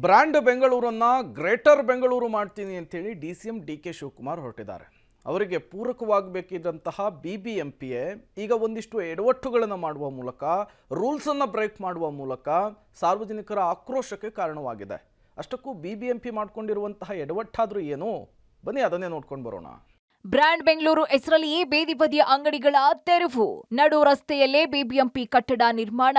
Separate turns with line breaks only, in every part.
Brand ಬೆಂಗಳೂರನ್ನ greater Bengaluru ಮಾಡ್ತೀನಿ ಅಂತೇಳಿ ಡಿ.ಸಿ.ಎಂ ಡಿ.ಕೆ. ಶಿವಕುಮಾರ್ ಹೊರಟಿದ್ದಾರೆ. ಅವರಿಗೆ ಪೂರಕವಾಗಬೇಕಿದ್ದಂತಹ BBMPಯೇ ಈಗ ಒಂದಿಷ್ಟು ಎಡವಟ್ಟುಗಳನ್ನು ಮಾಡುವ ಮೂಲಕ, ರೂಲ್ಸನ್ನು ಬ್ರೇಕ್ ಮಾಡುವ ಮೂಲಕ ಸಾರ್ವಜನಿಕರ ಆಕ್ರೋಶಕ್ಕೆ ಕಾರಣವಾಗಿದೆ. ಅಷ್ಟಕ್ಕೂ BBMP ಮಾಡಿಕೊಂಡಿರುವಂತಹ ಎಡವಟ್ಟಾದರೂ ಏನು? ಬನ್ನಿ ಅದನ್ನೇ ನೋಡ್ಕೊಂಡು ಬರೋಣ.
ಬ್ರ್ಯಾಂಡ್ ಬೆಂಗಳೂರು ಹೆಸರಲ್ಲಿ ಬೀದಿ ಬದಿಯ ಅಂಗಡಿಗಳ ತೆರವು, ನಡು ರಸ್ತೆಯಲ್ಲೇ ಬಿಬಿಎಂಪಿ ಕಟ್ಟಡ ನಿರ್ಮಾಣ,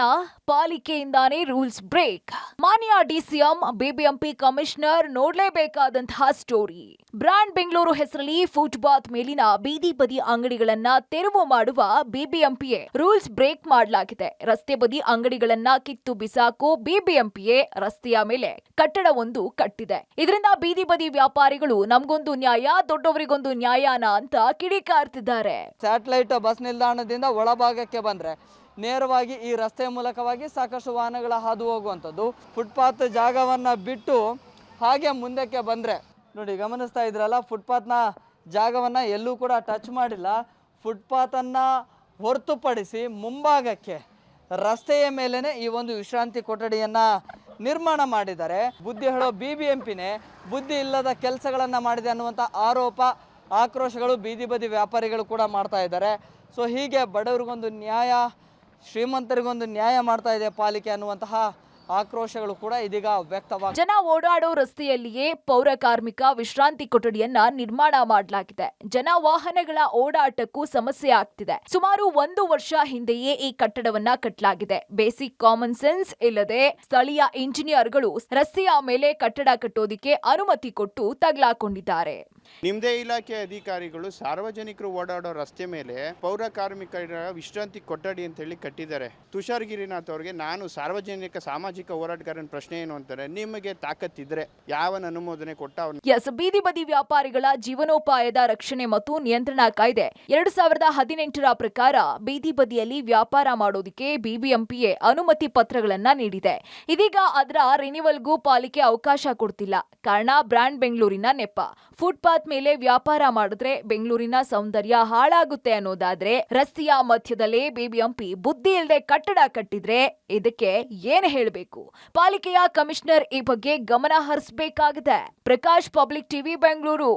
ಪಾಲಿಕೆಯಿಂದಾನೇ ರೂಲ್ಸ್ ಬ್ರೇಕ್. ಮಾನ್ಯ ಡಿ.ಸಿ.ಎಂ, ಬಿಬಿಎಂಪಿ ಕಮಿಷನರ್ ನೋಡ್ಲೇಬೇಕಾದಂತಹ ಸ್ಟೋರಿ. ಬ್ರ್ಯಾಂಡ್ ಬೆಂಗಳೂರು ಹೆಸರಲ್ಲಿ ಫುಟ್ಪಾತ್ ಮೇಲಿನ ಬೀದಿ ಬದಿ ಅಂಗಡಿಗಳನ್ನ ತೆರವು ಮಾಡುವ ಬಿಬಿಎಂಪಿಯೇ ರೂಲ್ಸ್ ಬ್ರೇಕ್ ಮಾಡಲಾಗಿದೆ. ರಸ್ತೆ ಬದಿ ಅಂಗಡಿಗಳನ್ನ ಕಿತ್ತು ಬಿಸಾಕು ಬಿಬಿಎಂಪಿಯೇ ರಸ್ತೆಯ ಮೇಲೆ ಕಟ್ಟಡವೊಂದು ಕಟ್ಟಿದೆ. ಇದರಿಂದ ಬೀದಿ ಬದಿ ವ್ಯಾಪಾರಿಗಳು ನಮಗೊಂದು ನ್ಯಾಯ, ದೊಡ್ಡವರಿಗೊಂದು ನ್ಯಾಯ ಅಂತ ಕಿಡಿಕಾರ್ತಿದ್ದಾರೆ.
ಸ್ಯಾಟಲೈಟ್ ಬಸ್ ನಿಲ್ದಾಣದಿಂದ ಒಳಭಾಗಕ್ಕೆ ಬಂದ್ರೆ ನೇರವಾಗಿ ಈ ರಸ್ತೆ ಮೂಲಕವಾಗಿ ಸಾಕಷ್ಟು ವಾಹನಗಳ ಹಾದು ಹೋಗುವಂಥದ್ದು. ಫುಟ್ಪಾತ್ ಜಾಗವನ್ನ ಬಿಟ್ಟು ಹಾಗೆ ಮುಂದಕ್ಕೆ ಬಂದ್ರೆ ನೋಡಿ, ಗಮನಿಸ್ತಾ ಇದ್ರಲ್ಲ, ಫುಟ್ಪಾತ್ನ ಜಾಗವನ್ನ ಎಲ್ಲೂ ಕೂಡ ಟಚ್ ಮಾಡಿಲ್ಲ. ಫುಟ್ಪಾತನ್ನ ಹೊರತುಪಡಿಸಿ ಮುಂಭಾಗಕ್ಕೆ ರಸ್ತೆಯ ಮೇಲೇನೆ ಈ ಒಂದು ವಿಶ್ರಾಂತಿ ಕೊಠಡಿಯನ್ನ ನಿರ್ಮಾಣ ಮಾಡಿದ್ದಾರೆ. ಬುದ್ಧಿ ಹೇಳೋ BBMPನೇ ಬುದ್ಧಿ ಇಲ್ಲದ ಕೆಲಸಗಳನ್ನ ಮಾಡಿದೆ ಅನ್ನುವಂಥ ಆರೋಪ, ಆಕ್ರೋಶಗಳು ಬೀದಿ ಬದಿ ವ್ಯಾಪಾರಿಗಳು ಕೂಡ ಮಾಡ್ತಾ ಇದ್ದಾರೆ. ಸೊ ಹೀಗೆ ಬಡವರಿಗೊಂದು ನ್ಯಾಯ, ಶ್ರೀಮಂತರಿಗೊಂದು ನ್ಯಾಯ ಮಾಡ್ತಾ ಇದೆ ಪಾಲಿಕೆ ಅನ್ನುವಂತಹ ಆಕ್ರೋಶಗಳು ಕೂಡ ಇದೀಗ ವ್ಯಕ್ತವಾಗಿದೆ.
ಜನ ಓಡಾಡೋ ರಸ್ತೆಯಲ್ಲಿಯೇ ಪೌರ ಕಾರ್ಮಿಕ ವಿಶ್ರಾಂತಿ ಕೊಠಡಿಯನ್ನ ನಿರ್ಮಾಣ ಮಾಡಲಾಗಿದೆ. ಜನ ವಾಹನಗಳ ಓಡಾಟಕ್ಕೂ ಸಮಸ್ಯೆ ಆಗ್ತಿದೆ. ಸುಮಾರು 1 ವರ್ಷ ಹಿಂದೆಯೇ ಈ ಕಟ್ಟಡವನ್ನ ಕಟ್ಟಲಾಗಿದೆ. ಬೇಸಿಕ್ ಕಾಮನ್ ಸೆನ್ಸ್ ಇಲ್ಲದೆ ಸ್ಥಳೀಯ ಇಂಜಿನಿಯರ್ಗಳು ರಸ್ತೆಯ ಮೇಲೆ ಕಟ್ಟಡ ಕಟ್ಟೋದಿಕ್ಕೆ ಅನುಮತಿ ಕೊಟ್ಟು ತಗಲಾಕೊಂಡಿದ್ದಾರೆ.
ನಿಮ್ಮದೇ ಇಲಾಖೆ ಅಧಿಕಾರಿಗಳು ಸಾರ್ವಜನಿಕರು ಓಡಾಡೋ ರಸ್ತೆ ಮೇಲೆ ಪೌರ ಕಾರ್ಮಿಕರ ವಿಶ್ರಾಂತಿ ಕೊಠಡಿ ಅಂತ ಹೇಳಿ ಕಟ್ಟಿದ್ದಾರೆ. ತುಷಾರ್ ಗಿರಿನಾಥ್ ಅವರಿಗೆ ನಾನು ಸಾರ್ವಜನಿಕ ಸಾಮಾಜಿಕ ಹೋರಾಟಗಾರನ ಪ್ರಶ್ನೆ ಏನು ಅಂತಾರೆ, ನಿಮಗೆ ತಾಕತ್ತಿದ್ರೆ ಯಾವನ ಅನುಮೋದನೆ ಕೊಟ್ಟ?
ಬೀದಿ ಬದಿ ವ್ಯಾಪಾರಿಗಳ ಜೀವನೋಪಾಯದ ರಕ್ಷಣೆ ಮತ್ತು ನಿಯಂತ್ರಣ ಕಾಯ್ದೆ 2018ರ ಪ್ರಕಾರ ಬೀದಿ ಬದಿಯಲ್ಲಿ ವ್ಯಾಪಾರ ಮಾಡೋದಕ್ಕೆ ಬಿಬಿಎಂಪಿಯೇ ಅನುಮತಿ ಪತ್ರಗಳನ್ನ ನೀಡಿದೆ. ಇದೀಗ ಅದರ ರಿನಿವಲ್ಗೂ ಪಾಲಿಕೆ ಅವಕಾಶ ಕೊಡ್ತಿಲ್ಲ. ಕಾರಣ ಬ್ರ್ಯಾಂಡ್ ಬೆಂಗಳೂರಿನ ನೆಪ. ಫುಟ್ಪಾತ್ ಮೇಲೆ ವ್ಯಾಪಾರ ಮಾಡಿದ್ರೆ ಬೆಂಗಳೂರಿನ ಸೌಂದರ್ಯ ಹಾಳಾಗುತ್ತೆ ಅನ್ನೋದಾದ್ರೆ, ರಸ್ತೆಯ ಮಧ್ಯದಲ್ಲೇ ಬಿಬಿಎಂಪಿ ಬುದ್ಧಿ ಇಲ್ಲದೆ ಕಟ್ಟಡ ಕಟ್ಟಿದ್ರೆ ಇದಕ್ಕೆ ಏನ್ ಹೇಳಬೇಕು? ಪಾಲಿಕೆಯ ಕಮಿಷನರ್ ಈ ಬಗ್ಗೆ ಗಮನ ಹರಿಸಬೇಕಾಗಿದೆ. Prakash, public TV, Bengaluru.